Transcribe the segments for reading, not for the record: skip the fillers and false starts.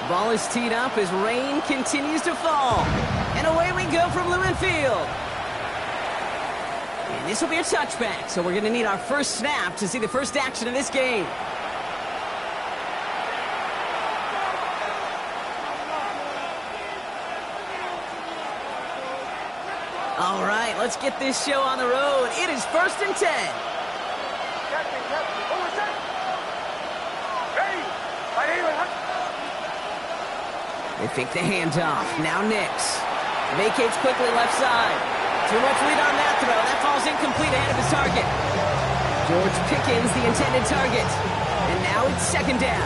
Ball is teed up as rain continues to fall. And away we go from Lumen Field. And this will be a touchback, so we're going to need our first snap to see the first action of this game. All right, let's get this show on the road. It is 1st and 10. They fake the handoff. Now Nix. Vacates quickly left side. Too much lead on that throw. That falls incomplete ahead of his target. George Pickens, the intended target. And now it's 2nd down.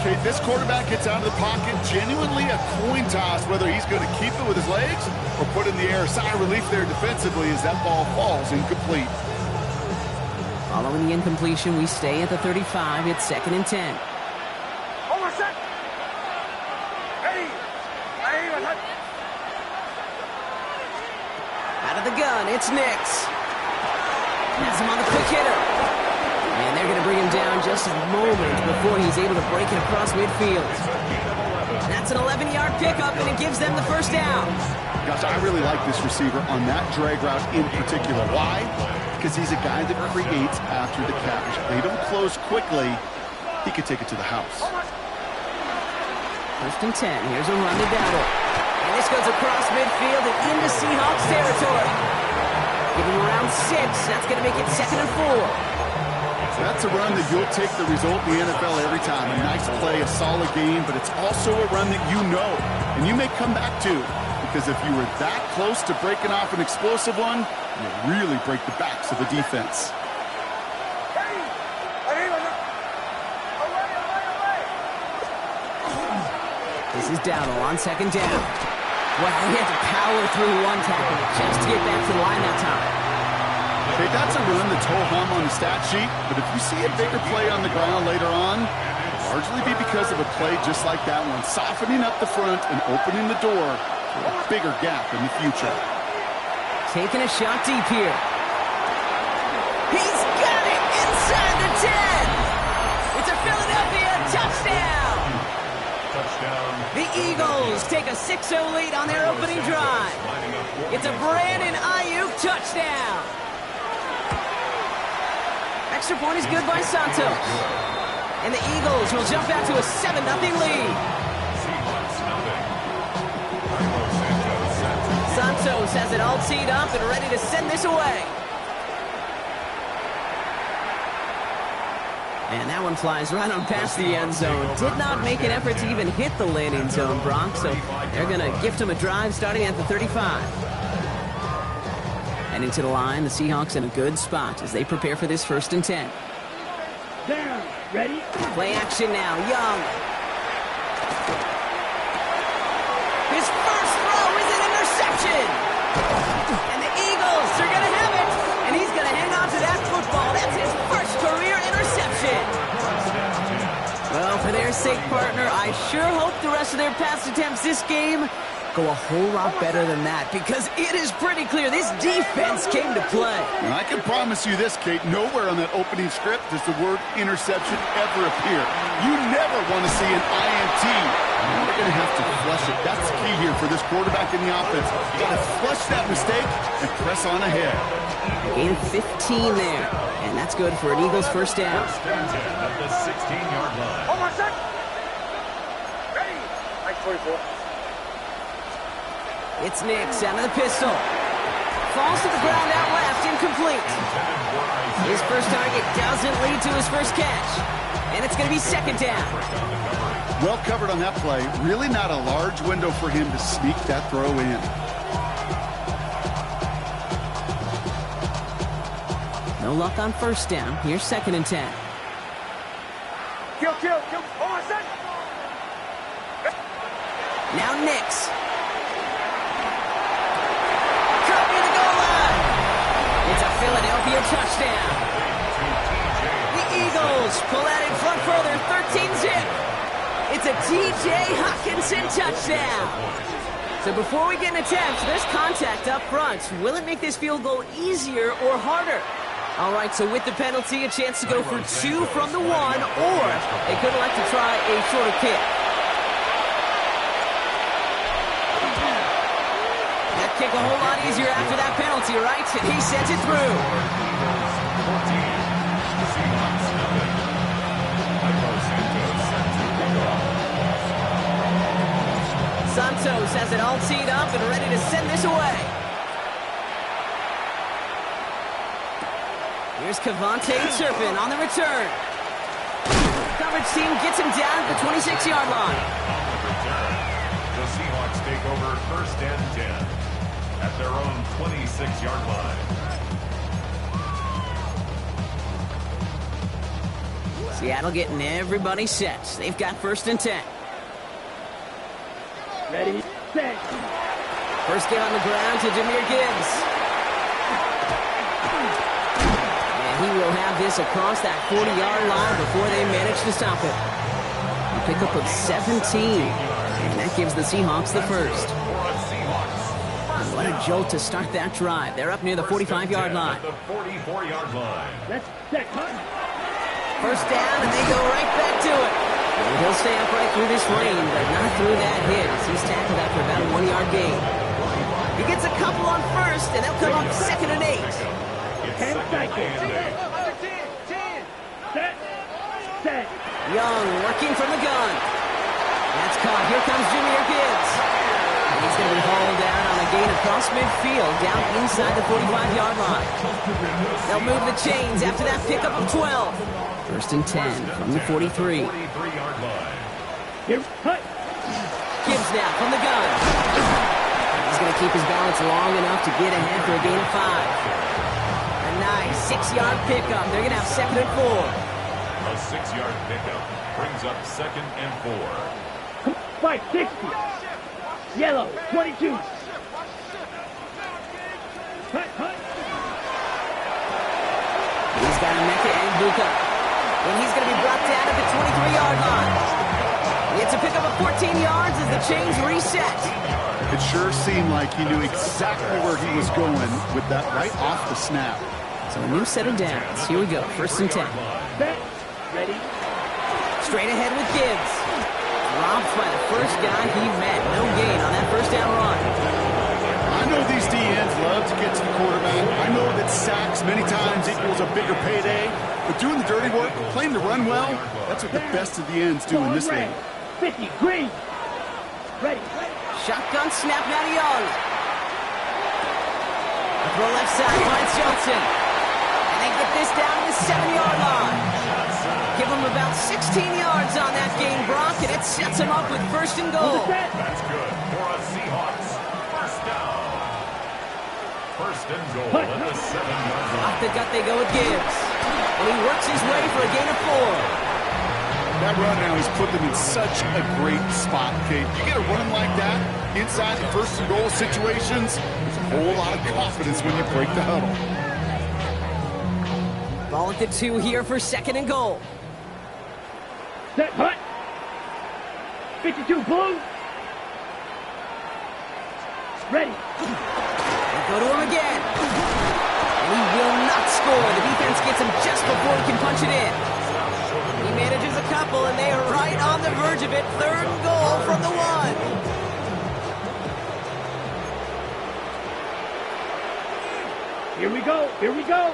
Okay, this quarterback gets out of the pocket. Genuinely a coin toss whether he's going to keep it with his legs or put in the air. Sigh of relief there defensively as that ball falls incomplete. Following the incompletion, we stay at the 35. It's 2nd and 10. Out of the gun, it's Nix. Has him on the quick hitter. And they're going to bring him down just a moment before he's able to break it across midfield. That's an 11-yard pickup, and it gives them the first down. Gosh, I really like this receiver on that drag route in particular. Why? Because he's a guy that creates after the catch. If they don't close quickly, he could take it to the house. 1st and 10. Here's a run to Dowdle. And this goes across midfield and into Seahawks territory. Give him around 6. That's going to make it 2nd and 4. That's a run that you'll take the result in the NFL every time. A nice play, a solid game, but it's also a run that you know and you may come back to, because if you were that close to breaking off an explosive one, you really break the backs of the defense. This is Dowdle on 2nd down. Well, he had to power through one tackle just to get back to the line that time. Okay, that's a run that's ho-hum on the stat sheet, but if you see a bigger play on the ground later on, it'll largely be because of a play just like that one, softening up the front and opening the door for a bigger gap in the future. Taking a shot deep here. He's got it inside the 10. It's a Philadelphia touchdown. The Eagles take a 6-0 lead on their opening drive. It's a Brandon Ayuk touchdown. Extra point is good by Santos. And the Eagles will jump out to a 7-0 lead. Santos has it all teed up and ready to send this away. And that one flies right on past the end zone. Did not make an effort to even hit the landing zone, Brock. So they're going to gift him a drive starting at the 35. Heading to the line, the Seahawks in a good spot as they prepare for this 1st and 10. Down. Ready? Play action now. Young. His first throw is an interception. And the Eagles are going to have it. And he's going to hang on to that football. That's his first career interception. Well, for their sake, partner, I sure hope the rest of their pass attempts this game go a whole lot better than that, because it is pretty clear this defense came to play. And I can promise you this, Kate, nowhere on that opening script does the word interception ever appear. You never want to see an INT. You're going to have to flush it. That's the key here for this quarterback in the offense. Got to flush that mistake and press on ahead. Gain of 15 there, and that's good for an Eagles first down. At the 16-yard line. Hold on a sec. Ready. Mike 44. It's Nix out of the pistol. Falls to the ground out left, incomplete. His first target doesn't lead to his first catch. And it's going to be 2nd down. Well covered on that play. Really not a large window for him to sneak that throw in. No luck on 1st down. Here's 2nd and 10. Kill. Hold on a sec. Now Nix. Cut near the goal line. It's a Philadelphia touchdown. The Eagles pull out in front further, 13-zip. It's a T.J. Hockenson touchdown. So before we get an attempt, there's contact up front. Will it make this field goal easier or harder? All right, so with the penalty, a chance to go for 2 from the 1, or they could elect to try a shorter kick. look a whole lot easier after that penalty, right? And he sends it through. Santos has it all teed up and ready to send this away. Here's Cavante Turpin on the return. Coverage team gets him down at the 26-yard line. The Seahawks take over 1st and 10 at their own 26-yard line. Seattle getting everybody set. They've got 1st and 10. Ready, set. First get on the ground to Jahmyr Gibbs. And he will have this across that 40-yard line before they manage to stop it. A pickup of 17. And that gives the Seahawks the first. What a jolt to start that drive. They're up near the 45-yard line. The 44-yard line. Let's set. First down, and they go right back to it. And he'll stay upright through this rain, but not through that hit as he's tackled after about a 1-yard gain. He gets a couple on first, and they'll come up 2nd and 8. 10 seconds. Set. Young working from the gun. That's caught. Here comes Jahmyr Gibbs. And he's going to be hauled down on a gain across midfield, down inside the 45-yard line. They'll move the chains after that pickup of 12. 1st and 10 from the 43. 43-yard line. Here, cut. Gibbs now from the gun. He's going to keep his balance long enough to get ahead for a gain of 5. A nice 6-yard pickup. They're going to have 2nd and 4. A 6-yard pickup brings up 2nd and 4. 560. Yellow, 22. Cut. He's got Emeka and Buka. And he's going to be brought down at the 23-yard line. It's a pickup of 14 yards as the chains reset. It sure seemed like he knew exactly where he was going with that right off the snap. So a new set of downs. Here we go. 1st and 10. Set. Ready. Straight ahead with Gibbs. Dropped by the first guy he met. No gain on that first down run. I know these DNs love to get to the quarterback. I know that sacks many times equals a bigger payday. But doing the dirty work, playing the run well, that's what the best of the ends do in this league. 50, green. Ready. Shotgun snap now to Young. A throw left side finds Johnson. And they get this down to the 7-yard line. Give them about 16 yards on that gain, Brock, and it sets them up with 1st and goal. That's good for a Seahawks. First down. 1st and goal at the 7-yard line. Off the gut they go with Gibbs. And he works his way for a gain of 4. That run now has put them in such a great spot, Kate. You get a run like that inside the 1st and goal situations, there's a whole lot of confidence when you break the huddle. Ball at the 2 here for 2nd and goal. Set. Hut. 52, blue. Ready. They go to him again. And he will not score. The defense gets him just before he can punch it in. He manages a couple, and they are right on the verge of it. 3rd and goal from the 1. Here we go.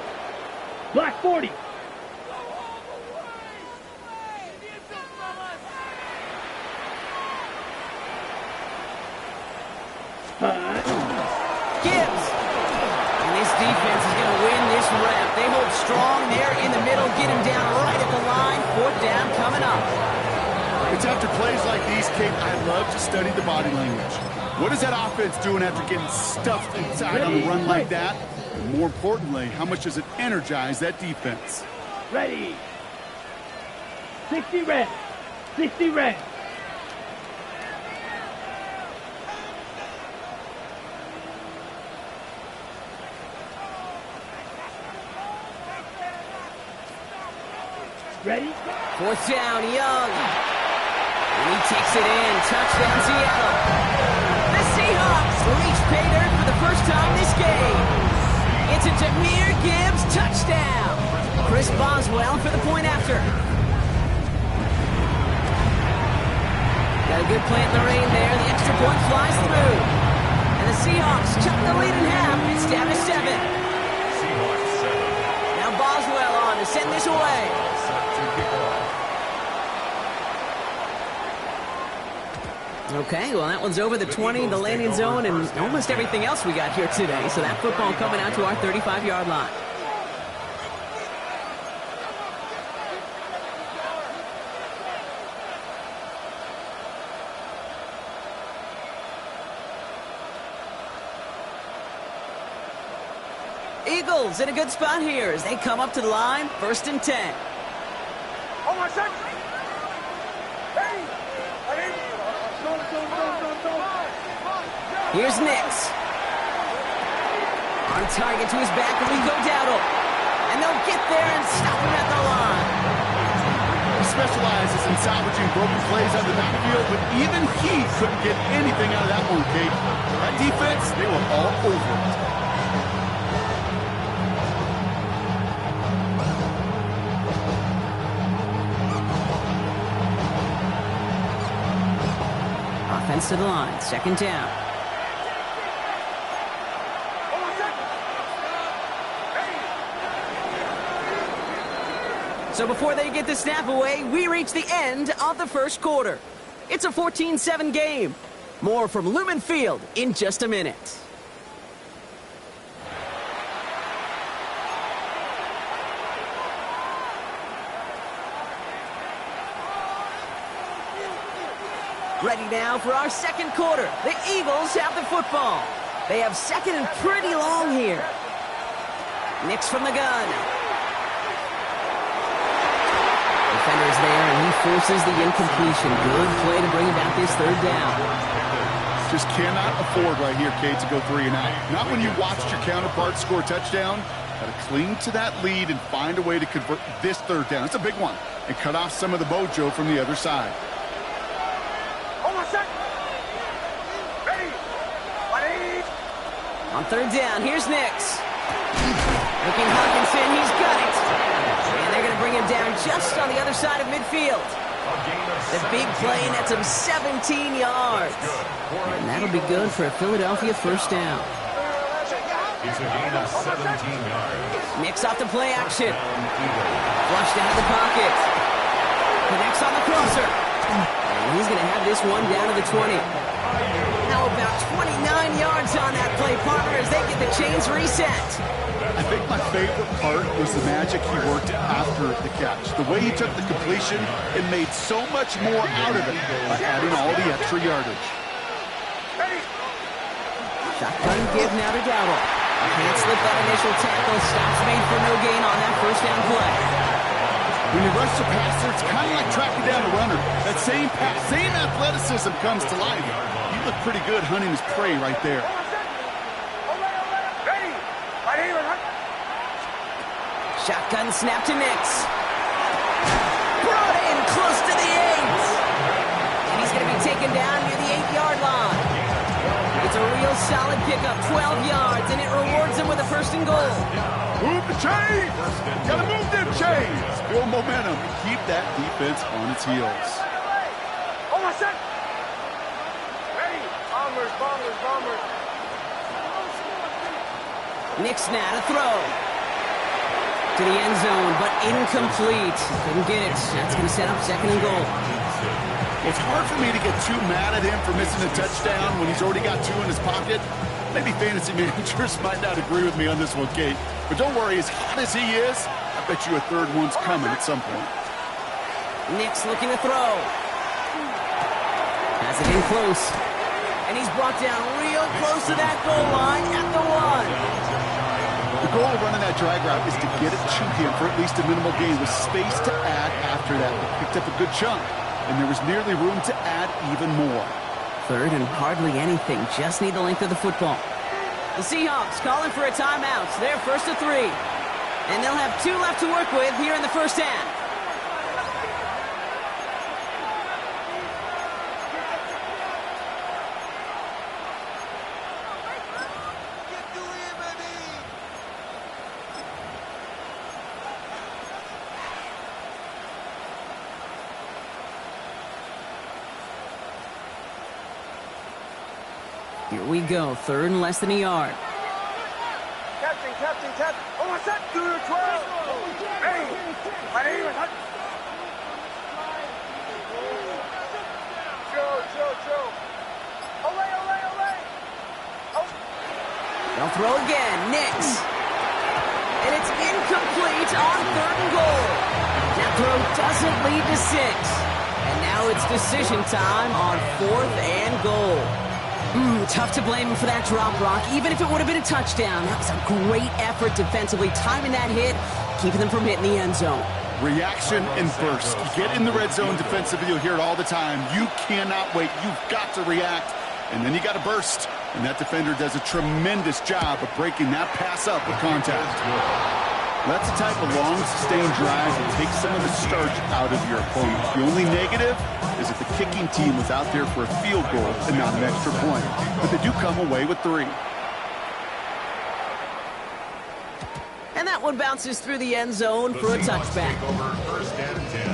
Black 40. Gibbs. And this defense is going to win this rep. They hold strong there in the middle, get him down right at the line. 4th down coming up. It's after plays like these, Kate, I love to study the body language. What is that offense doing after getting stuffed inside on a run like that? And more importantly, how much does it energize that defense? Ready. 60 red. 60 red. Ready? 4th down, Young. And he takes it in. Touchdown, Seattle. The Seahawks reach pay dirt for the first time this game. It's a Jahmyr Gibbs touchdown. Chris Boswell for the point after. Got a good plant in the rain there. The extra point flies through. And And the Seahawks cut the lead in half. It's down to 7. Seahawks 7. Now Boswell on to send this away. Set to kick off. Okay, well, that one's over the 20, the landing zone, and almost everything else we got here today. So that football coming out to our 35-yard line. Eagles in a good spot here as they come up to the line, 1st and 10. Hold on a second. Hey! Here's Nix. On target to his back, and we go Dowdle. And they'll get there and stop him at the line. He specializes in salvaging broken plays on the backfield, but even he couldn't get anything out of that one, Kate. That defense, they were all over it. Offense to the line, 2nd down. So before they get the snap away, we reach the end of the 1st quarter. It's a 14-7 game. More from Lumen Field in just a minute. Ready now for our 2nd quarter. The Eagles have the football. They have 2nd and pretty long here. Nix from the gun. Defender's there, and he forces the incompletion. Good play to bring about this 3rd down. Just cannot afford right here, Kate, to go 3 and out. Not when you watched your counterpart score a touchdown. Got to cling to that lead and find a way to convert this 3rd down. It's a big one. And cut off some of the mojo from the other side. On 3rd down, here's Nix. Looking Hawkinson, he's got it. And they're going to bring him down just on the other side of midfield. The big play nets him 17 yards. And that'll be good for a Philadelphia 1st down. It's a gain of 17 yards. Nix off the play action. Flushed out of the pocket. Connects on the crosser. And he's going to have this one down to the 20. Now about 29 yards on that play, partner, as they get the chains reset. I think my favorite part was the magic he worked after the catch. The way he took the completion and made so much more out of it by adding all the extra yardage. Shotgun give now to Dowdle. Can't slip that initial tackle. Stops made for no gain on that 1st down play. When you rush the passer, it's kind of like tracking down a runner. That same pass, same athleticism comes to life. He looked pretty good hunting his prey right there. Shotgun snap to Nix. Brought in close to the 8. And he's going to be taken down near the 8-yard line. It's a real solid pickup, 12 yards, and it rewards him with a 1st and goal. Move the chains! Gotta move them chains! Build momentum and keep that defense on its heels. Hold on a sec. Ready. Bombers, bombers, bombers. Nix now to throw. To the end zone, but incomplete. Couldn't get it. That's going to set up 2nd and goal. It's hard for me to get too mad at him for missing a touchdown when he's already got 2 in his pocket. Maybe fantasy managers might not agree with me on this one, Kate. But don't worry, as hot as he is, I bet you a 3rd one's coming at some point. Nix looking to throw. Has it in close. And he's brought down real close to that goal line at the 1. The goal of running that drag route is to get it to him for at least a minimal gain with space to add after that. He picked up a good chunk, and there was nearly room to add even more. 3rd and hardly anything. Just need the length of the football. The Seahawks calling for a timeout. They're 1st and 3. And they'll have 2 left to work with here in the 1st half. Here we go, 3rd and less than a yard. Captain. On my set. Do the 12. Hey. My name is... Chill. Olay. Oh. They'll throw again. Nix. And it's incomplete on 3rd and goal. That throw doesn't lead to 6. And now it's decision time on 4th and goal. Tough to blame him for that drop, Brock, even if it would have been a touchdown. That was a great effort defensively, timing that hit, keeping them from hitting the end zone. Reaction and burst. You get in the red zone defensively, you'll hear it all the time. You cannot wait. You've got to react, and then you got to burst. And that defender does a tremendous job of breaking that pass up with contact. That's the type of long, sustained drive that takes some of the starch out of your opponent. The only negative is that the kicking team was out there for a field goal and not an extra point. But they do come away with 3. And that one bounces through the end zone for a touchback. Take over 1st and 10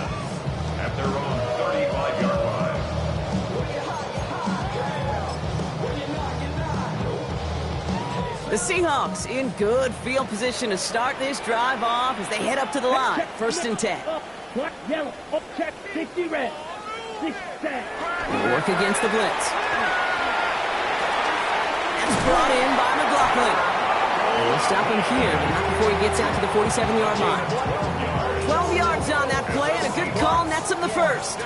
at their own 35-yard line. The Seahawks in good field position to start this drive off as they head up to the line. 1st and 10. Black, yellow, up, check, 60 red. 6 set. They'll work against the blitz. That's brought in by McLaughlin. We'll stop him here, but not before he gets out to the 47-yard line. 12 yards on that play, and a good call nets him the 1st.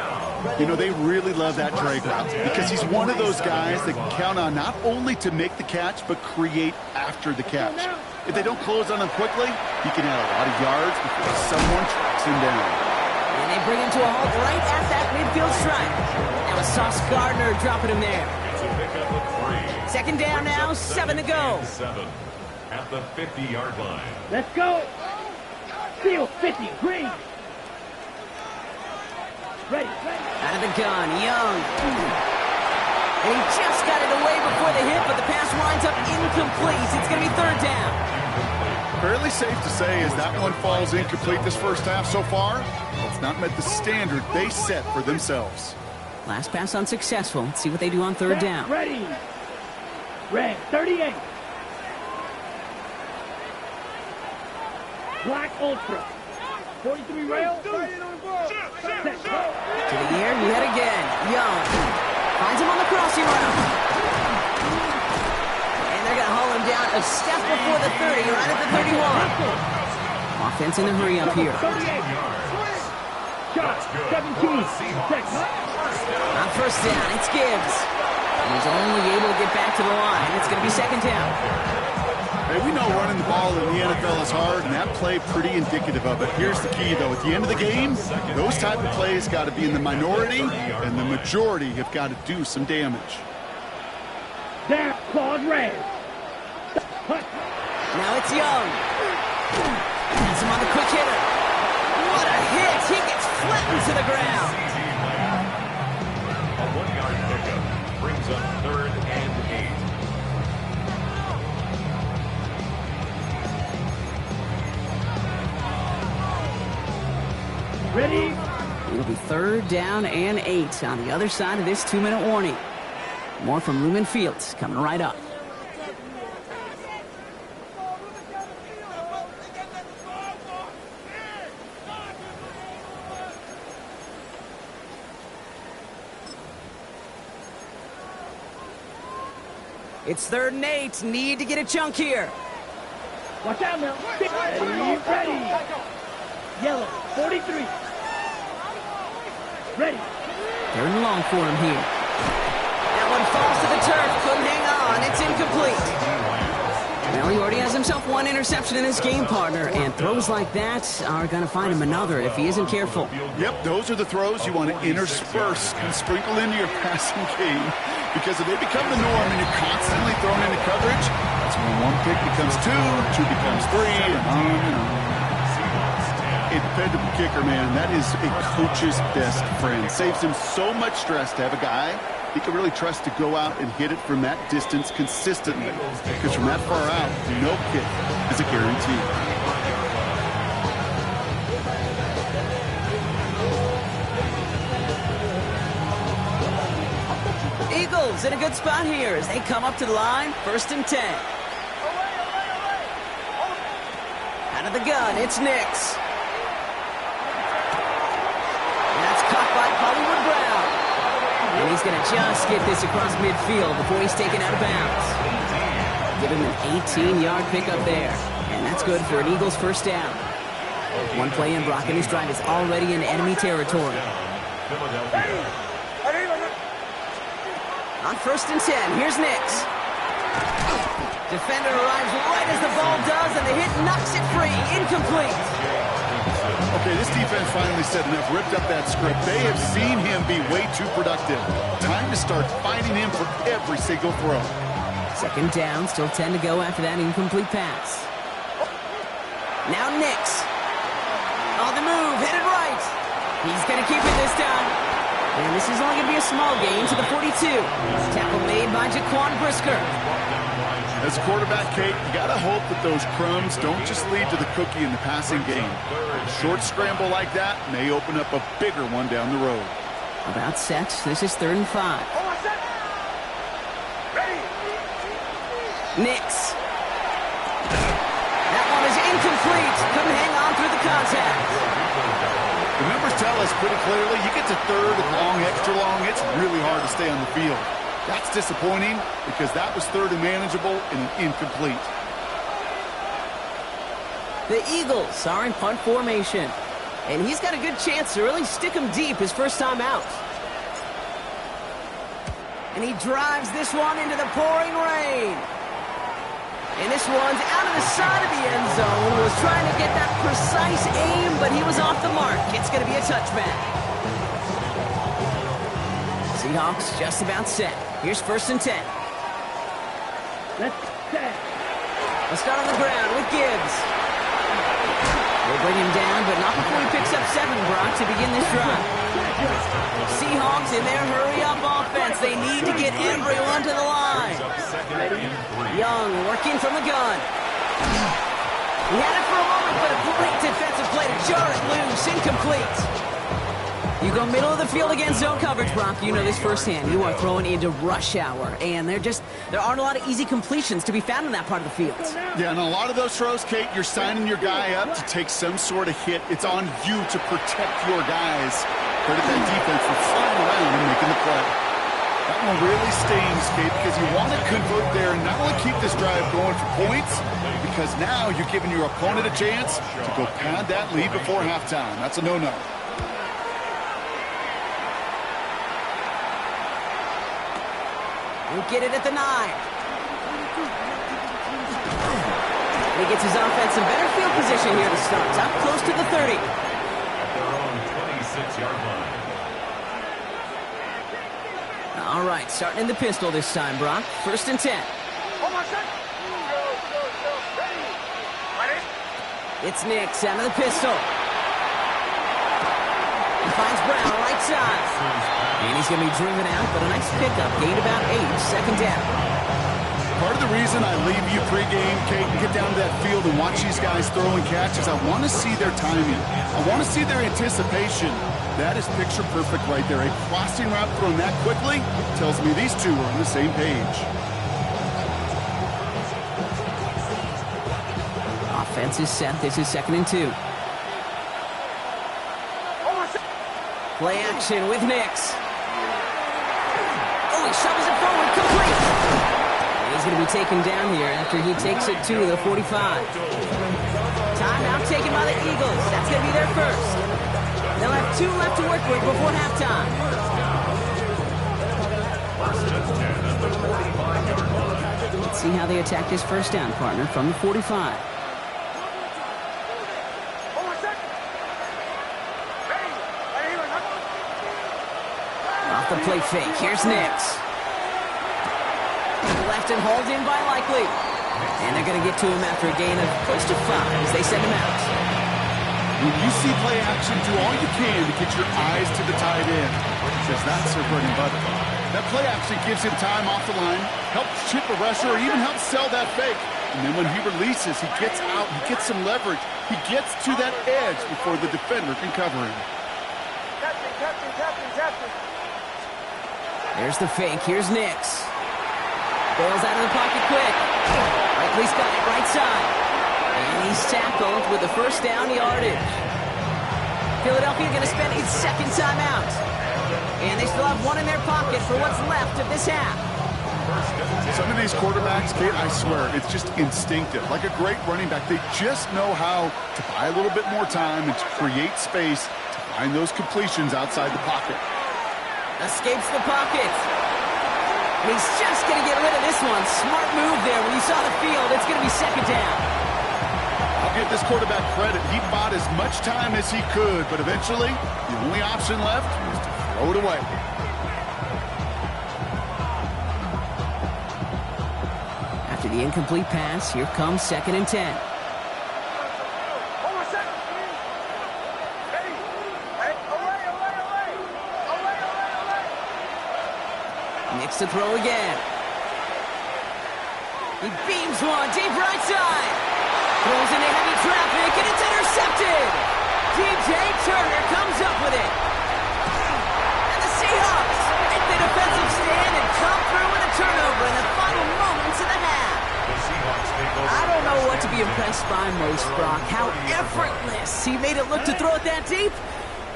You know, they really love that drag route because he's one of those guys that can count on not only to make the catch, but create after the catch. If they don't close on him quickly, he can add a lot of yards before someone tracks him down. And they bring him to a halt right at that midfield stripe. Now it's Sauce Gardner dropping him there. It's a pickup of 3. 2nd down now, 7 to go. 7 at the 50-yard line. Let's go. Seal 50, green. Ready. Out of the gun, Young. And he just got it away before the hit, but the pass winds up incomplete. It's going to be 3rd down. Fairly safe to say as that one falls incomplete this first half so far, it's not met the standard they set for themselves. Last pass unsuccessful. Let's see what they do on 3rd down. Ready. Red, 38. Black Ultra. 43 rail. To the air, yet again. Young finds him on the crossing route. And they're going to haul him down a step before the 30, right at the 31. Offense in the hurry up here. 38. Shot, 17. On 1st down, it's Gibbs. And he's only able to get back to the line. It's going to be 2nd down. Hey, we know running the ball in the NFL is hard, and that play pretty indicative of it. Here's the key, though. At the end of the game, those type of plays got to be in the minority, and the majority have got to do some damage. Down, claws red. Now it's Young. Has him on the quick hitter. What a hit. He gets flattened to the ground. A 1-yard pickup brings up 3rd and 8. Ready. It'll be 3rd down and 8 on the other side of this 2-minute warning. More from Lumen Fields coming right up. It's 3rd and 8. Need to get a chunk here. Watch out now. Ready. Yellow, 43. Ready. 3rd and long for him here. That one falls to the turf. Couldn't hang on. It's incomplete. Well, he already has himself 1 interception in this game, partner, and throws like that are going to find him another if he isn't careful. Yep, those are the throws you want to intersperse and sprinkle into your passing game, because if they become the norm and you're constantly thrown into coverage, that's when 1 pick becomes 2, 2 becomes 3, and on and on. A dependable kicker, man, that is a coach's best friend. Saves him so much stress to have a guy he can really trust to go out and hit it from that distance consistently. Because from that far out, no kick is a guarantee. Eagles in a good spot here as they come up to the line, 1st and 10. Out of the gun, it's Nix. That's caught by Hollywood Brown. And he's going to just get this across midfield before he's taken out of bounds. Give him an 18-yard pickup there. And that's good for an Eagles first down. One play in, Brock, and his drive is already in enemy territory. On 1st and 10, here's Nix. Defender arrives right as the ball does, and the hit knocks it free. Incomplete. Okay, this defense finally said enough, ripped up that script. They have seen him be way too productive. Time to start fighting him for every single throw. 2nd down, still 10 to go after that incomplete pass. Now Nix. On the move, headed right. He's going to keep it this time. And this is only going to be a small gain to the 42. Tackle made by Jaquan Brisker. As a quarterback, Kate, you got to hope that those crumbs don't just lead to the cookie in the passing game. A short scramble like that may open up a bigger one down the road. About set. This is 3rd and 5. Nix. That one is incomplete. Couldn't hang on through the contact. The numbers tell us pretty clearly, you get to 3rd and long, extra long, it's really hard to stay on the field. That's disappointing because that was 3rd and manageable and an incomplete. The Eagles are in punt formation, and he's got a good chance to really stick him deep his first time out. And he drives this one into the pouring rain. And this one's out of the side of the end zone. Was trying to get that precise aim, but he was off the mark. It's going to be a touchback. Seahawks just about set. Here's 1st and 10. Let's set. Let's start on the ground with Gibbs. We'll bring him down, but not before he picks up 7, Brock, to begin this drive. Seahawks in their hurry-up offense. They need to get everyone to the line. Young working from the gun. He had it for a moment, but a great defensive play to jar it loose. Incomplete. You go middle of the field against zone coverage, Brock. You know this firsthand. You are throwing into rush hour, and there aren't a lot of easy completions to be found in that part of the field. Yeah, and a lot of those throws, Kate, you're signing your guy up to take some sort of hit. It's on you to protect your guys. Credit that defense for flying around and making the play. That one really stings, Kate, because you want to convert there and not only keep this drive going for points, because now you're giving your opponent a chance to go pad that lead before halftime. That's a no-no. He'll get it at the 9. He gets his offense in better field position here to start. Up close to the 30. At their own 26-yard line. All right, starting in the pistol this time, Brock. 1st and 10. It's Nix out of the pistol. He finds Brown right side. And he's going to be driven out, but a nice pickup. Gained about 8, 2nd down. Part of the reason I leave you pregame, Kate, and get down to that field and watch these guys throw and catch is I want to see their timing. I want to see their anticipation. That is picture perfect right there. A crossing route thrown that quickly tells me these two are on the same page. Offense is set. This is 2nd and 2. Play action with Nix. Oh, he shovels it forward, complete. And he's going to be taken down here after he takes it to the 45. Timeout taken by the Eagles. That's going to be their first. They'll have 2 left to work with before halftime. Let's see how they attack this first down, partner, from the 45. Off the play fake. Here's Nix. Left and hauled in by Likely. And they're going to get to him after a gain of close to 5 as they send him out. When you see play action, do all you can to get your eyes to the tight end, because that's their bread and butter. That play action gives him time off the line, helps chip a rusher, or even helps sell that fake. And then when he releases, he gets out, he gets some leverage. He gets to that edge before the defender can cover him. Captain. There's the fake. Here's Nix. Bails out of the pocket quick. Likely's got it right side. And he's tackled with the first down yardage. Philadelphia going to spend its second timeout. And they still have one in their pocket for what's left of this half. Some of these quarterbacks, Kate, I swear, it's just instinctive. Like a great running back, they just know how to buy a little bit more time and to create space to find those completions outside the pocket. Escapes the pocket. And he's just going to get rid of this one. Smart move there. When you saw the field, it's going to be second down. I'll give this quarterback credit. He bought as much time as he could, but eventually, the only option left was to throw it away. After the incomplete pass, here comes 2nd and 10. Nix to throw again. He beams one deep right side. Throws into heavy traffic, and it's intercepted. DJ Turner comes up with it. And the Seahawks make the defensive stand and come through with a turnover in the final moments of the half. I don't know what to be impressed by most, Brock. How effortless he made it look to throw it that deep,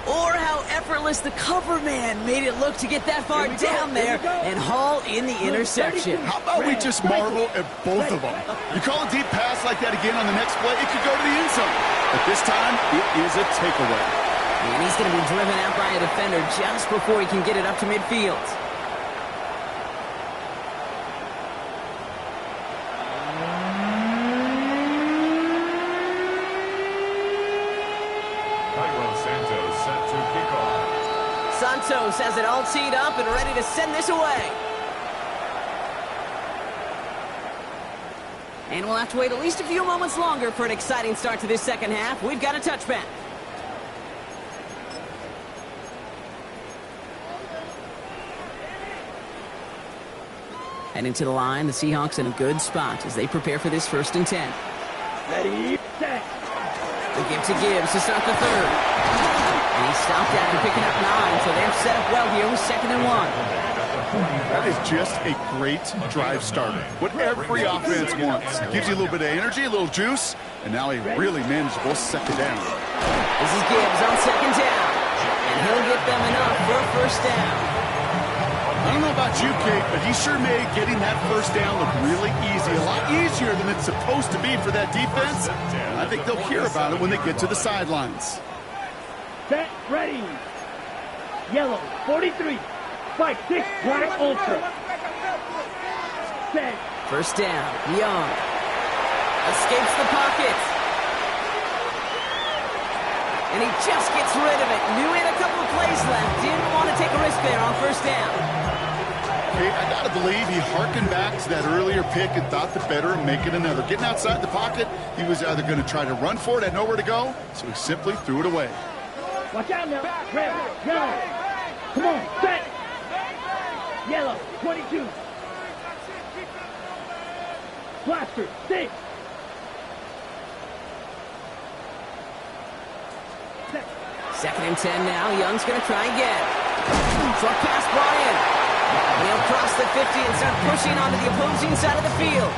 or how effortless the cover man made it look to get that far down there and haul in the interception. How about we just marvel at both of them? You call a deep pass like that again on the next play, it could go to the end zone. But this time, it is a takeaway. And he's going to be driven out by a defender just before he can get it up to midfield. Santos has it all teed up and ready to send this away. And we'll have to wait at least a few moments longer for an exciting start to this second half. We've got a touchback. Heading to the line, the Seahawks in a good spot as they prepare for this 1st and 10. Ready, set. The give to Gibbs to start the third. And he stopped after picking up 9, so they're set up well here with 2nd and 1. That is just a great drive starter. What every offense wants. Gives you a little bit of energy, a little juice, and now a really manageable 2nd down. This is Gibbs on 2nd down. And he'll get them enough for a 1st down. I don't know about you, Kate, but he sure made getting that 1st down look really easy. A lot easier than it's supposed to be for that defense. And I think they'll hear about it when they get to the sidelines. Set, ready. Yellow, 43. 5-6, black ultra. Set. 1st down, Young. Escapes the pocket. And he just gets rid of it. Knew he had a couple of plays left. Didn't want to take a risk there on 1st down. Hey, I got to believe he harkened back to that earlier pick and thought the better of making another. Getting outside the pocket, he was either going to try to run for it, had nowhere to go, so he simply threw it away. Watch out now. Red, yellow. Come on, set. Yellow, 22. Blaster, 6. Set. 2nd and 10 now. Young's going to try again. Short pass brought in. And he'll cross the 50 and start pushing onto the opposing side of the field.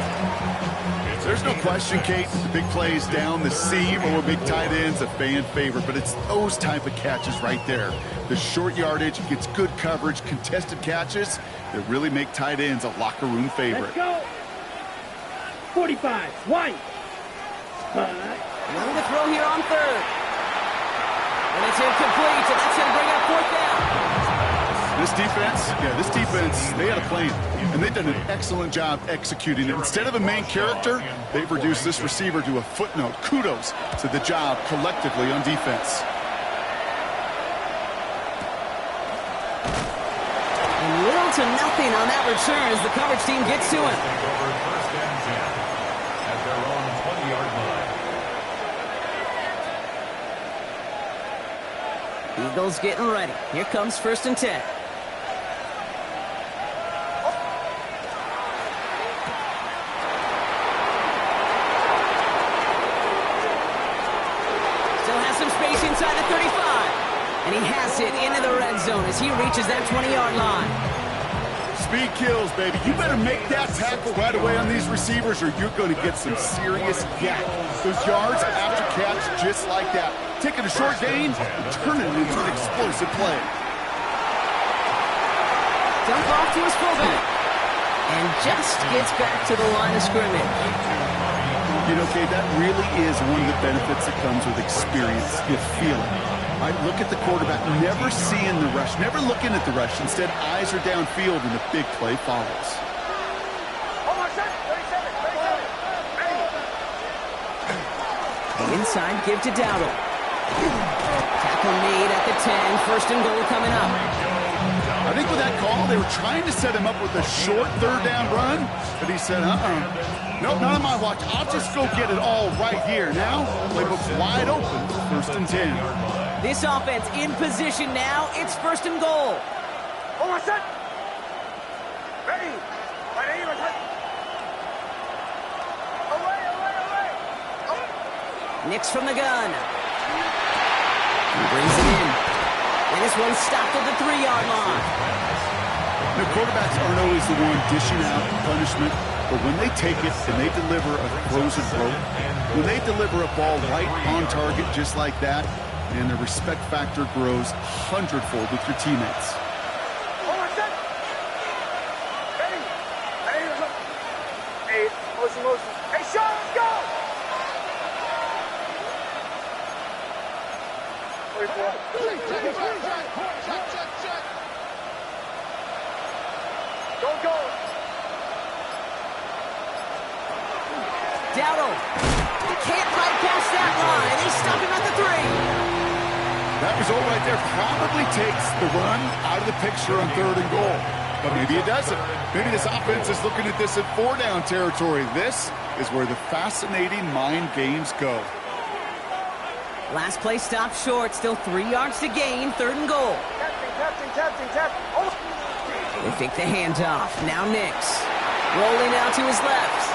There's no question, Kate, the big plays down the seam or big tight ends a fan favorite, but it's those type of catches right there. The short yardage, gets good coverage, contested catches that really make tight ends a locker room favorite. Let's go. 45, white. Young to throw here on 3rd. And it's incomplete, so that's going to bring up 4th down. This defense, they had a plan, and they've done an excellent job executing it. Instead of a main character, they've reduced this receiver to a footnote. Kudos to the job collectively on defense. And little to nothing on that return as the coverage team gets to him. Over 1st and 10 at their own 20-yard line. Eagles getting ready. Here comes 1st and 10. Inside the 35. And he has it into the red zone as he reaches that 20-yard line. Speed kills, baby. You better make that tackle right away on these receivers or you're going to get some serious yak. Those yards after catch just like that. Taking a short gain and turning it into an explosive play. Dump off to his fullback. And just gets back to the line of scrimmage. You know, Kate, that really is one of the benefits that comes with experience. You feel it. Right, look at the quarterback, never seeing the rush, never looking at the rush. Instead, eyes are downfield, and the big play follows. The inside give to Dowdle. Tackle made at the 10. First and goal coming up. I think with that call, they were trying to set him up with a short third down run, but he said, nope, not on my watch. I'll just go get it all right here. Now, playbook's wide open, first and 10. This offense in position now. It's first and goal. Oh, what's that? Ready. Away. Nix from the gun. He brings it in. And this one's stopped at the 3-yard line. The quarterbacks aren't always the one dishing out punishment, but when they take it and they deliver a frozen throw, when they deliver a ball right on target just like that, and the respect factor grows hundredfold with your teammates. Oh, what's that? Ready. Hey, motion. Hey, Sean, let's go! Check. Don't go. Dowdle. Can't bypass that line. They stop him at the 3. That result right there probably takes the run out of the picture on third and goal. But maybe it doesn't. Maybe this offense is looking at this at 4-down territory. This is where the fascinating mind games go. Last play stopped short. Still 3 yards to gain. Third and goal. Captain. Oh. They take the handoff. Now Nix. Rolling out to his left.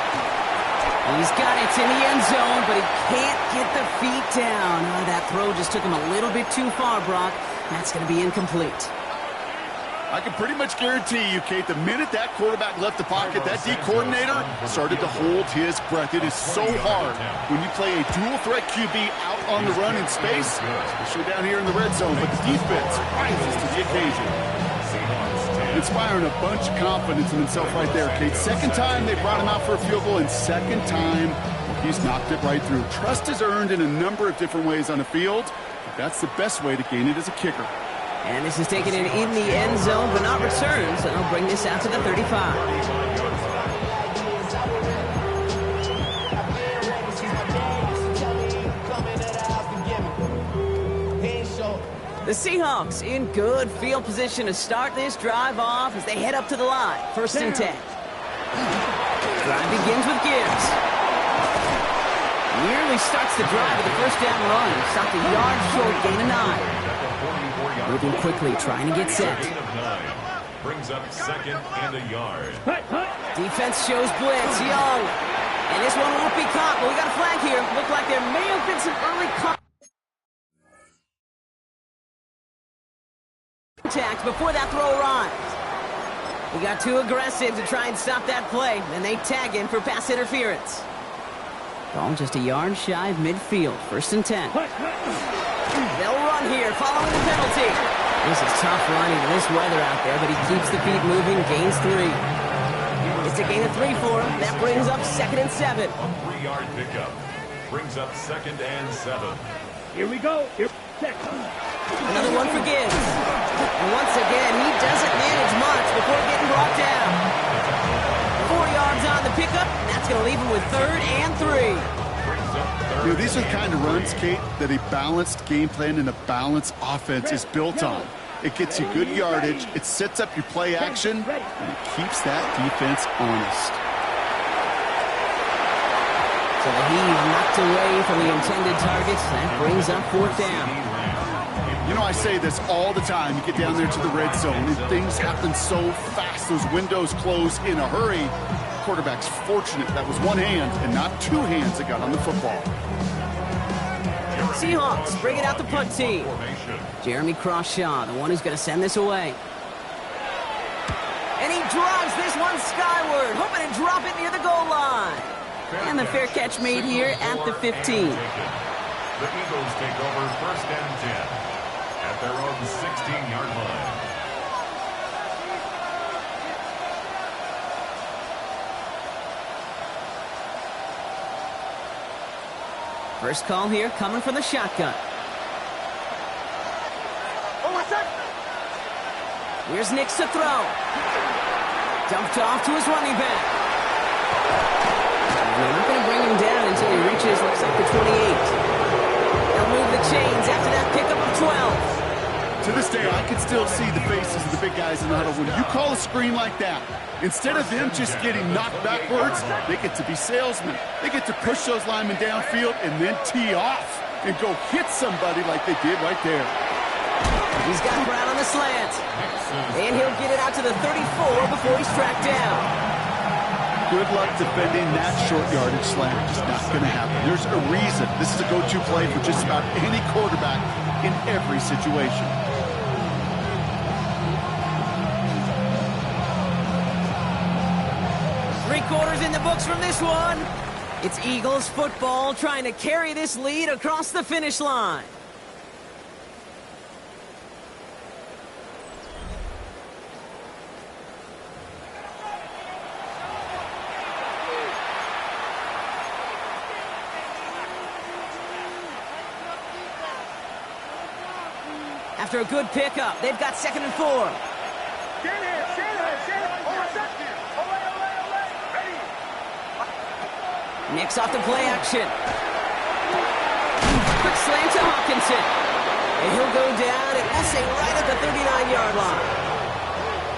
He's got it in the end zone, but he can't get the feet down. Oh, that throw just took him a little bit too far, Brock. That's going to be incomplete. I can pretty much guarantee you, Kate, the minute that quarterback left the pocket, that D coordinator started to hold his breath. It is so hard when you play a dual-threat QB out on the run in space, especially down here in the red zone, but the defense rises to the occasion. Inspiring a bunch of confidence in himself right there, Kate. Second time they brought him out for a field goal, and second time he's knocked it right through. Trust is earned in a number of different ways on the field. That's the best way to gain it as a kicker. And this is taken in the end zone, but not returned, so they'll bring this out to the 35. The Seahawks in good field position to start this drive off as they head up to the line. First and 10. Drive begins with Gibbs. Nearly starts the drive with the first down run. Stopped a yard short, gain of 9. Moving quickly, trying to get set. Brings up second and a yard. Defense shows blitz. Young. And this one won't be caught, but we got a flag here. Looked like there may have been some early contact before that throw arrived. We got too aggressive to try and stop that play, and they tag in for pass interference. Ball just a yard shy of midfield. First and 10. They'll run here following the penalty. This is tough running in this weather out there, but he keeps the feet moving, gains 3. It's a gain of 3 for him. That brings up second and 7. A 3-yard pickup. Brings up second and 7. Here we go. Another one for Gibbs. And once again, he doesn't manage much before getting brought down. 4 yards on the pickup, and that's going to leave him with third and 3. You know, these are the kind of runs, Kate, that a balanced game plan and a balanced offense is built on. It gets you good yardage, it sets up your play action, and it keeps that defense honest. So the heave knocked away from the intended targets. That brings up 4th down. You know, I say this all the time. You get down there to the red zone, and things happen so fast. Those windows close in a hurry. Quarterback's fortunate that was one hand and not 2 hands that got on the football. Seahawks bringing out the punt team. Jeremy Crawshaw, the one who's going to send this away. And he drives this one skyward, hoping to drop it near the goal line. And the fair catch made here at the 15. The Eagles take over 1st and 10 at their own 16-yard line. First call here coming from the shotgun. Oh, what's that? Here's Nix to throw. Dumped off to his running back. And they're not going to bring him down until he reaches, looks like the 28. They'll move the chains after that pickup of 12. To this day, I can still see the faces of the big guys in the huddle. When you call a screen like that, instead of them just getting knocked backwards, they get to be salesmen. They get to push those linemen downfield and then tee off and go hit somebody like they did right there. He's got Brown on the slant. And he'll get it out to the 34 before he's tracked down. Good luck defending that short yardage slant. Just not going to happen. There's a reason. This is a go-to play for just about any quarterback in every situation. 3 quarters in the books from this one. It's Eagles football trying to carry this lead across the finish line. After a good pickup, they've got 2nd and 4. Nix off the play action. Quick slant to Hawkinson. And he'll go down, and we'll say right at the 39-yard line.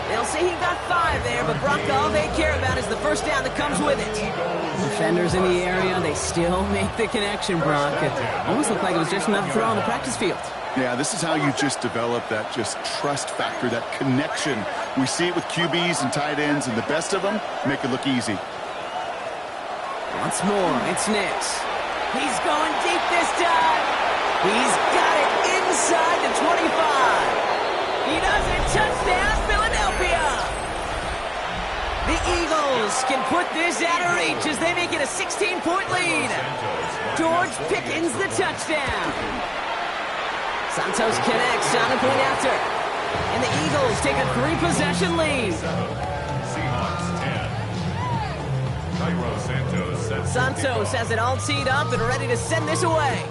They'll say he got 5 there, but Brock, all they care about is the first down that comes with it. Defenders in the area, they still make the connection, Brock. It almost looked like it was just another throw on the practice field. Yeah, this is how you just develop that just trust factor, that connection. We see it with QBs and tight ends, and the best of them make it look easy. Once more, it's Nix. He's going deep this time. He's got it inside the 25. He does it. Touchdown, Philadelphia. The Eagles can put this out of reach as they make it a 16-point lead. George Pickens the touchdown. Santos connects on the point after. And the Eagles take a 3-possession lead. Seahawks 10. Cairo Santos has it all teed up and ready to send this away.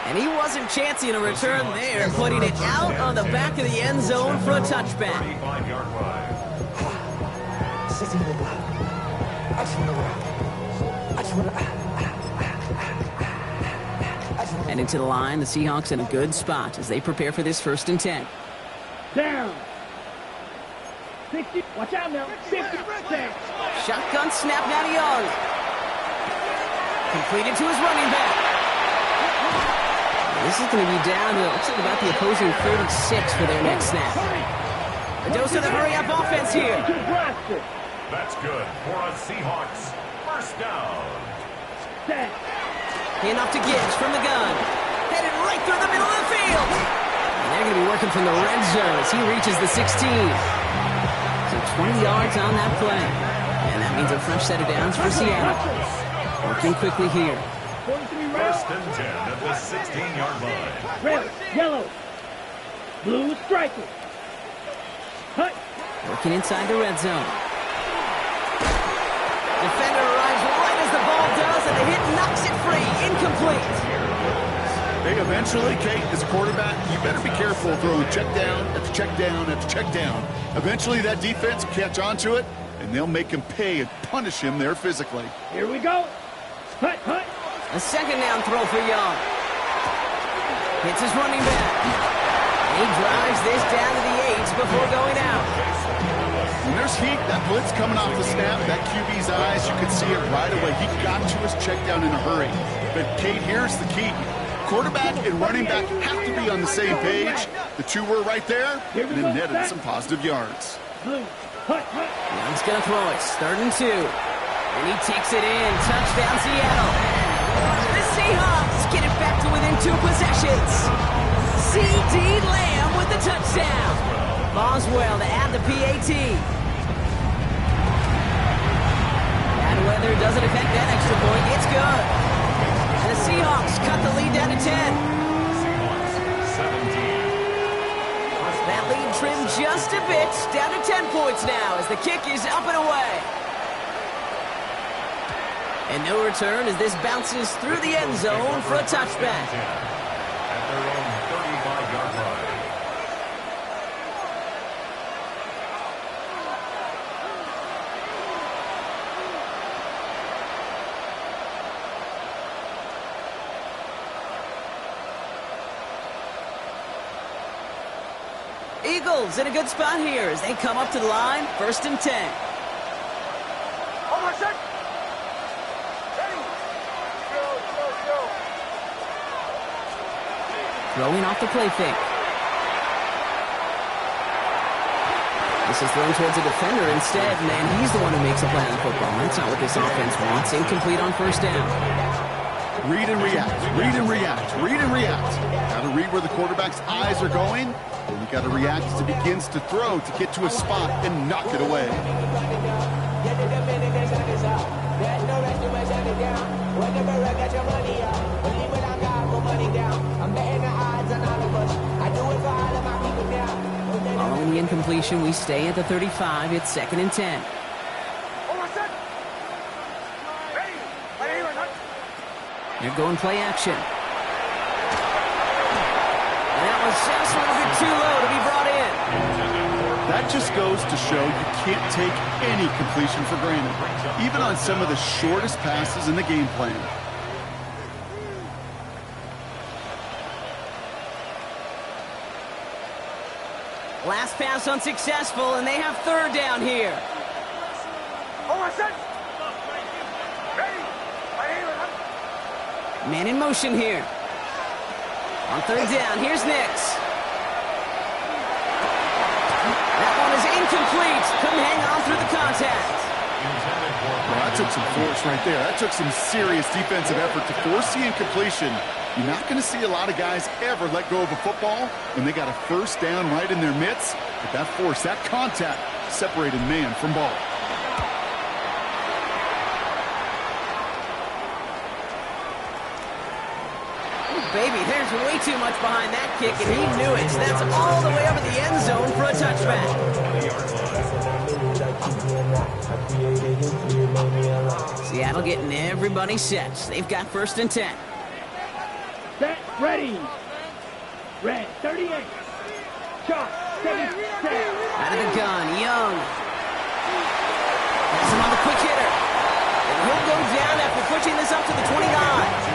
And he wasn't chancing a return there, putting it out on the back of the end zone for a touchback. 35-yard line. And into the line, the Seahawks in a good spot as they prepare for this 1st and 10. Down. 60. Watch out now. 50. Shotgun snap now to Young. Completed to his running back. This is going to be down to, looks like about the opposing 36 for their next snap. A dose of the hurry-up offense here. That's good for a Seahawks first down. Hand off to Gibbs from the gun. Headed right through the middle of the field. And they're going to be working from the red zone as he reaches the 16. So 20 yards on that play. And that means a fresh set of downs for Seattle. Working quickly here. 1st and 10 at the 16-yard line. Red, yellow, blue striker. Hut. Working inside the red zone. Defender arrives right as the ball does, and the hit knocks it free. Incomplete. Hey, eventually, Kate, as a quarterback, you better be careful throwing check down after check down after check down. Eventually, that defense will catch on to it, and they'll make him pay and punish him there physically. Here we go. Hut, hut. A 2nd down throw for Young. Hits his running back. He drives this down to the 8 before going out. When there's heat, that blitz coming off the snap, that QB's eyes, you could see it right away. He got to his check down in a hurry. But, Kate, here's the key. Quarterback and running back have to be on the same page. The two were right there, and it netted some positive yards. Young's going to throw it. 3rd and 2. And he takes it in. Touchdown, Seattle. The Seahawks get it back to within 2 possessions. C.D. Lamb with the touchdown. draws well to add the PAT. Bad weather doesn't affect that extra point. It's good. And the Seahawks cut the lead down to 10. Seahawks 17. That lead trimmed just a bit, down to 10 points now as the kick is up and away. And no return as this bounces through the end zone for a touchback. At their own 35-yard line. Eagles in a good spot here as they come up to the line, 1st and 10. On my set. Ready. Go. Throwing off the play fake. This is thrown towards a defender instead, and he's the one who makes a play on the football. That's not what this offense wants. Incomplete on 1st down. Read and react, read and react, read and react. Got to read where the quarterback's eyes are going, and you got to react as it begins to throw to get to a spot and knock it away. Following the incompletion, we stay at the 35. It's 2nd and 10. On my set. Ready. My name is They're going play action. And that was just a little bit too low to be brought in. That just goes to show you can't take any completion for granted, even on some of the shortest passes in the game plan. Last pass unsuccessful, and they have 3rd down here. On my set. Ready. My name is Man in motion here. On 3rd down, here's Nix. That one is incomplete. Couldn't hang on through the contact. Well, that took some force right there. That took some serious defensive effort to force the incompletion. You're not going to see a lot of guys ever let go of a football when they got a 1st down right in their midst. But that force, that contact, separated man from ball. Baby, there's way too much behind that kick, and he knew it. That's all the way over the end zone for a touchback. Seattle getting everybody set. They've got 1st and 10. Set, ready. Red, 38. Shot, 7, set. Out of the gun, Young. Has him on the quick hitter. And he'll go down after pushing this up to the 29.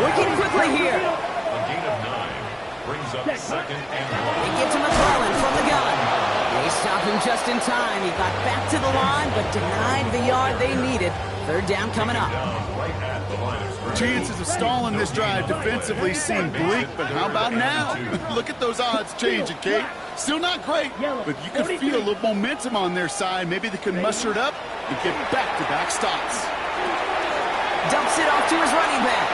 Working quickly here. A gain of 9 brings up 2nd and 1. They get to McClellan from the gun. They stop him just in time. He got back to the line, but denied the yard they needed. 3rd down coming up. Right at the line of scrimmage. Chances of stalling this drive defensively seem bleak, but how about now? Look at those odds changing, Kate. Still not great, but you can feel a little momentum on their side. Maybe they can muster it up and get back-to-back stops. Dumps it off to his running back.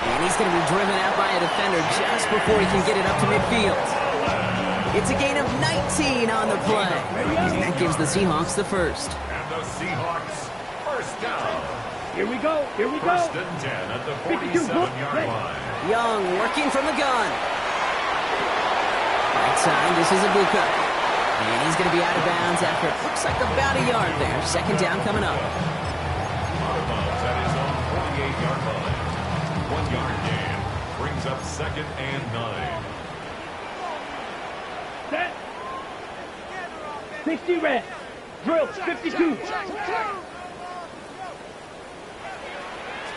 And he's going to be driven out by a defender just before he can get it up to midfield. It's a gain of 19 on the play. And that gives the Seahawks the 1st. And the Seahawks 1st down. Here we go. 1st and 10 at the 47-yard line. Young working from the gun. Right side, this is a blue cut. And he's going to be out of bounds after it looks like about a yard there. 2nd down coming up. Out of bounds at his own 48-yard line. 1-yard gain brings up 2nd and 9. Set. 60 red. Drill, 52.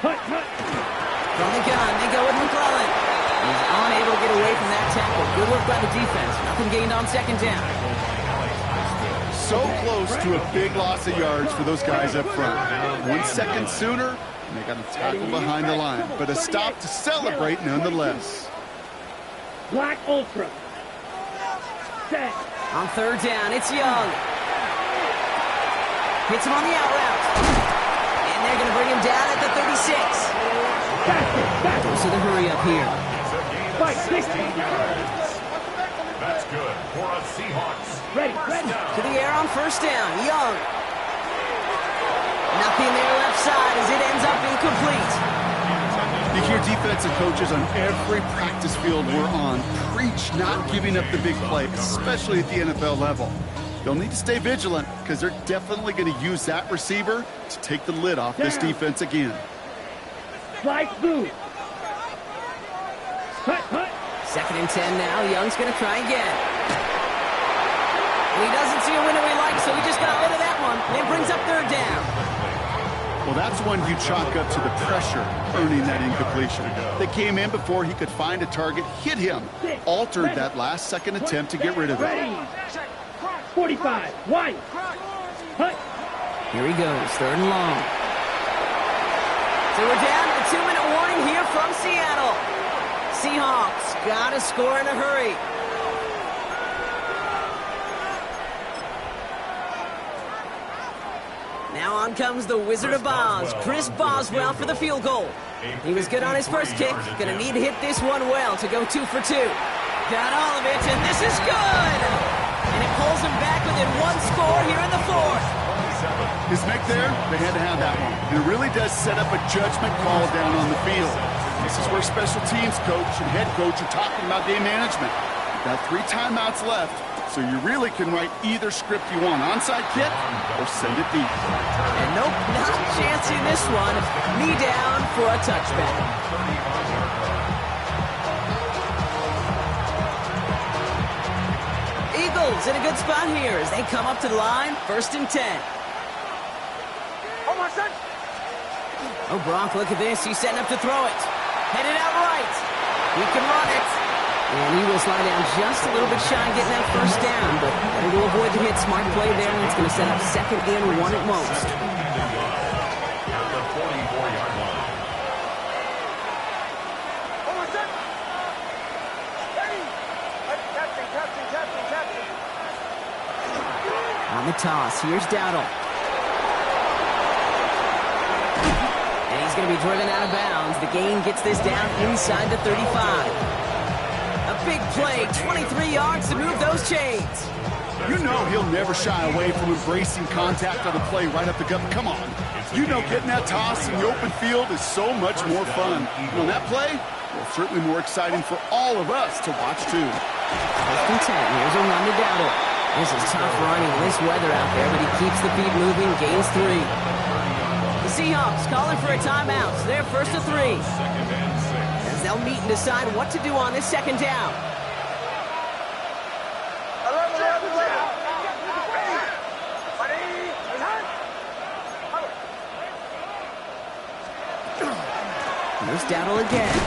Hut. From the gun, they go with McClellan. He's unable to get away from that tackle. Good work by the defense. Nothing gained on 2nd down. So close to a big loss of yards for those guys up front. 1 second sooner, and they got a tackle behind the line. But a stop to celebrate nonetheless. Black Ultra. Set. On 3rd down, it's Young. Hits him on the out route. And they're going to bring him down at the 36. Back. Goes to the hurry up here. It's a gain of 16 yards. That's good for a Seahawks. Ready. To the air on first down. Young. Nothing there left side as it ends up incomplete. You hear defensive coaches on every practice field we're on preach not giving up the big play, especially at the NFL level. They'll need to stay vigilant because they're definitely going to use that receiver to take the lid off this defense again. Slide through. Hut. 2nd and 10 now. Young's going to try again. And he doesn't see a window he likes, so he just got rid of that one. And it brings up 3rd down. Well, that's one you chalk up to the pressure earning that incompletion. They came in before he could find a target, hit him, altered that last second attempt to get rid of it. Ready. 45. Wide. Hut. Here he goes, 3rd and long. So we're down to a 2-minute warning here from Seattle. Seahawks got to score in a hurry. Now on comes the Wizard of Oz, Chris Boswell for the field goal. He was good on his first kick. Going to need to hit this one well to go 2 for 2. Got all of it, and this is good! And it pulls him back within 1 score here in the 4th. His make there, they had to have that one. It really does set up a judgment call down on the field. This is where special teams coach and head coach are talking about game management. You've got 3 timeouts left, so you really can write either script you want. Onside kick or send it deep. And nope, not chancing this one. Knee down for a touchback. Eagles in a good spot here as they come up to the line. 1st and 10. Oh, my son! Oh, Gronk, look at this. He's setting up to throw it. Headed out right. He can run it. And he will slide down just a little bit shy getting that 1st down, but better to avoid the hit. Smart play there, and it's going to set up 2nd and 1 at most. At the 44-yard line. Oh, my son! Ready! Captain. On the toss, here's Dowdle. And he's going to be driven out of bounds. The gain gets this down inside the 35. A big play, 23 yards to move those chains. You know he'll never shy away from embracing contact on the play right up the gut. Come on. You know getting that toss in the open field is so much more fun. And on that play, well, certainly more exciting for all of us to watch too. 1st and 10, here's a run to Dowdle. This is tough running in this weather out there, but he keeps the feet moving, gains 3. The Seahawks calling for a timeout. So they're 1st and 3. As they'll meet and decide what to do on this 2nd down. There's Dowdle again.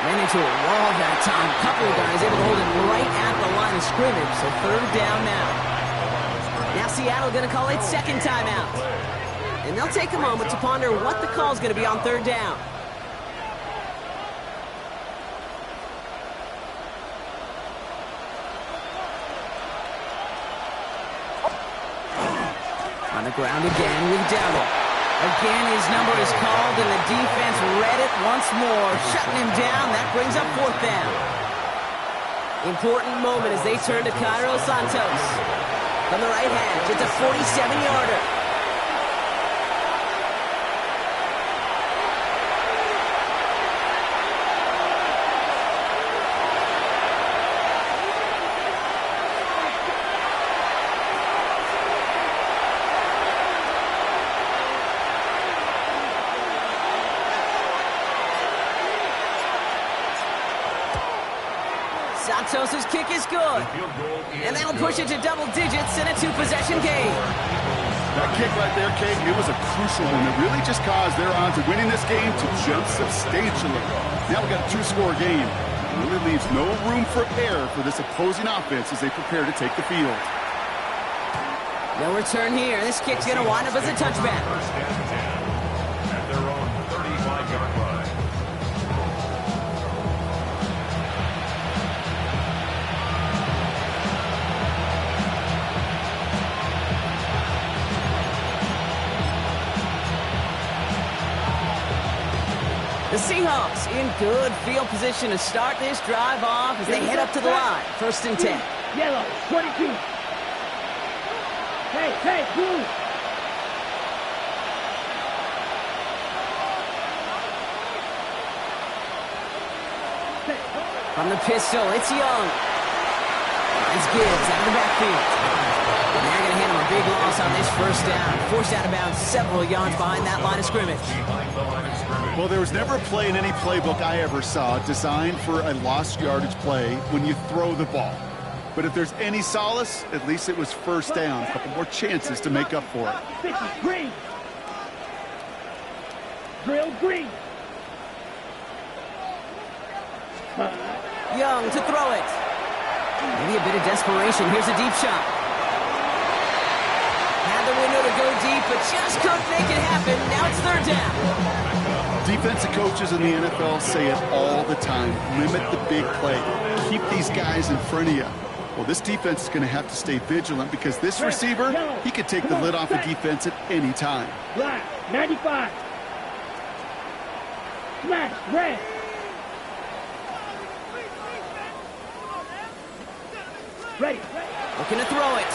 Ran into a wall that time. A couple of guys able to hold him right at the line of scrimmage. So 3rd down now. Now Seattle going to call it 2nd timeout. And they'll take a moment to ponder what the call is going to be on 3rd down. On the ground again with Dowdle. Again, his number is called, and the defense read it once more, shutting him down. That brings up 4th down. Important moment as they turn to Cairo Santos. From the right hand, it's a 47-yarder. Santos' kick is good. And that'll push it to double digits in a 2-possession game. That kick right there, Kate, it was a crucial one. It really just caused their odds of winning this game to jump substantially. Now we got a 2-score game. It really leaves no room for error for this opposing offense as they prepare to take the field. No return here. This kick's going to wind up as a touchback. 1st and 10 at their own 35-yard line. The Seahawks in good field position to start this drive off as they head up to the line. 1st and 10. Yellow, 22. Hey, blue. From the pistol, it's Young. It's Gibbs out of the backfield. And they're going to hand him a big loss on this 1st down. Forced out of bounds several yards behind that line of scrimmage. Well, there was never a play in any playbook I ever saw designed for a lost yardage play when you throw the ball. But if there's any solace, at least it was 1st down. A couple more chances to make up for it. 50, green. Drill green. Young to throw it. Maybe a bit of desperation. Here's a deep shot. Had the window to go deep, but just couldn't make it happen. Now it's 3rd down. Defensive coaches in the NFL say it all the time. Limit the big play. Keep these guys in front of you. Well, this defense is going to have to stay vigilant because this receiver, he could take the lid off a defense at any time. Black, 95. Smash, red. Ready. Looking to throw it.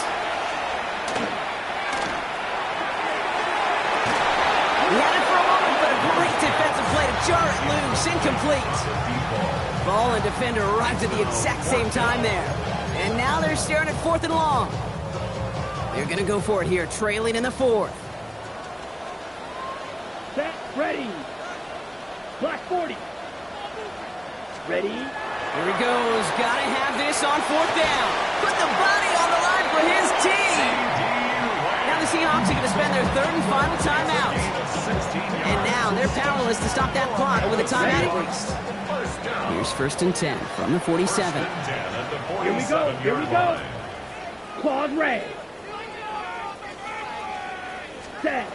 He had it for a moment, but a great defensive play to jar it loose. Incomplete. Ball and defender arrived at the exact same time there. And now they're staring at 4th and long. They're going to go for it here, trailing in the 4th. Set, ready. Black 40. Ready. Here he goes. Got to have this on 4th down. Put the body on the line for his team. Now the Seahawks are going to spend their 3rd and final timeout. And now they're powerless to stop that clock with a timeout at least. Here's 1st and 10 from the 47. Here we go. Claude Ray. Set.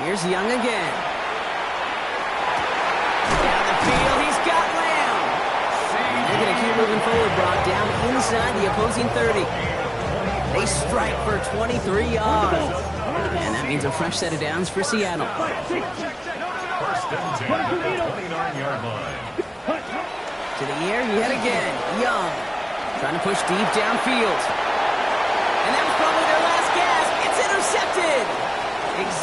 Here's Young again. Down the field, he's got Lamb. They're going to keep moving forward, Brock, down inside the opposing 30. They strike for 23 yards. And that means a fresh set of downs for Seattle. 1st and 10 at the 29-yard line. To the air, yet again. Young trying to push deep downfield. And that was probably their last gasp. It's intercepted.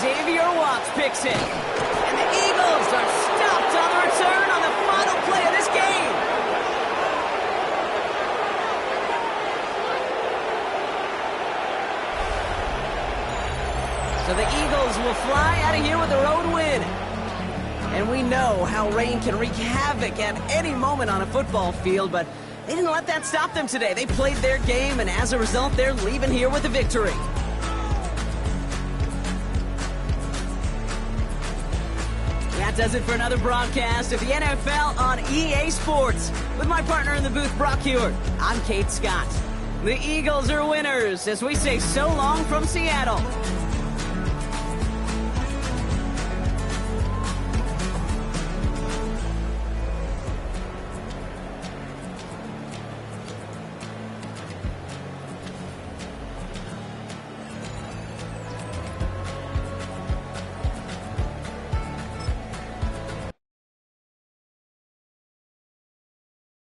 Xavier Watts picks it. And the Eagles are stopped on the return on the final play of this game. So the Eagles will fly out of here with a road win. And we know how rain can wreak havoc at any moment on a football field, but they didn't let that stop them today. They played their game, and as a result, they're leaving here with a victory. That does it for another broadcast of the NFL on EA Sports. With my partner in the booth, Brock Hewitt, I'm Kate Scott. The Eagles are winners as we say so long from Seattle.